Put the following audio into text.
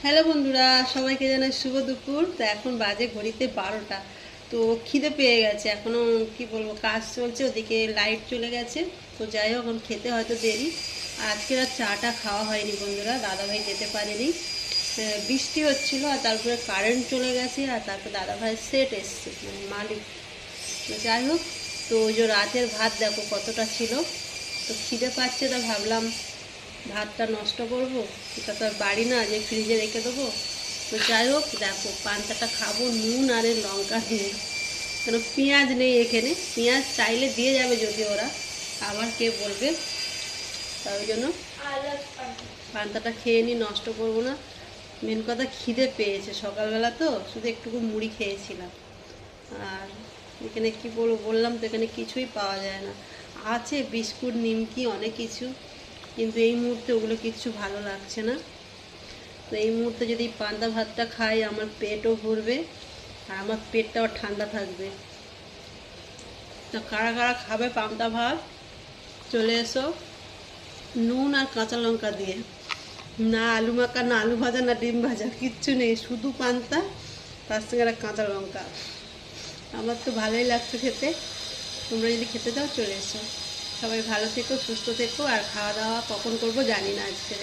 Hello বন্ধুরা, সবাইকে জানাই শুভ দুপুর। তো এখন বাজে ঘড়িতে 12টা। তো খিদে পেয়ে গেছে, এখনও কি বলবো, কাজ চলছে, ওদিকে লাইট চলে গেছে। তো যাই হোক, এখন খেতে হয়তো দেরি। আজকে আর চাটা খাওয়া হয়নি বন্ধুরা, দাদাভাই যেতে পারেনি। বৃষ্টি হচ্ছিল, আর তারপরে কারেন্ট চলে গেছে, আর তারপর দাদাভাইয়ের সেট এসছে, মানে মালিক। তো যাই হোক, তো ওই যে রাতের ভাত দেখো কতটা ছিল। তো খিদে পাচ্ছে, তা ভাবলাম ভাতটা নষ্ট করব, এটা তো আর বাড়ি না যে ফ্রিজে রেখে দেবো। তো যাই হোক, দেখো পান্তাটা খাবো নুন আর লঙ্কা দিয়ে, কেন পেঁয়াজ নেই এখানে। পেঁয়াজ চাইলে দিয়ে যাবে যদি ওরা, আবার কে বলবে। তাই জন্য পান্তাটা খেয়ে নিই, নষ্ট করবো না। মেন কথা খিদে পেয়েছে সকালবেলা, তো শুধু একটুকু মুড়ি খেয়েছিলাম। আর এখানে কি বলবো, বললাম তো এখানে কিছুই পাওয়া যায় না। আছে বিস্কুট, নিমকি, অনেক কিছু, কিন্তু এই মুহূর্তে ওগুলো কিচ্ছু ভালো লাগছে না। তো এই মুহূর্তে যদি পান্তা ভাতটা খাই, আমার পেটও ভরবে আর আমার পেটটাও ঠান্ডা থাকবে। তো কারা কারা খাবে পান্তা ভাত, চলে এসো। নুন আর কাঁচা লঙ্কা দিয়ে, না আলু মাখা, না আলু ভাজা, না ডিম ভাজা, কিচ্ছু নেই, শুধু পান্তা, তার সঙ্গে একটা কাঁচা লঙ্কা। আমার তো ভালোই লাগছে খেতে। তোমরা যদি খেতে দাও চলে এসো। সবাই ভালো থেকো, সুস্থ থেকো। আর খাওয়া দাওয়া কখন করবো জানি না আজকে।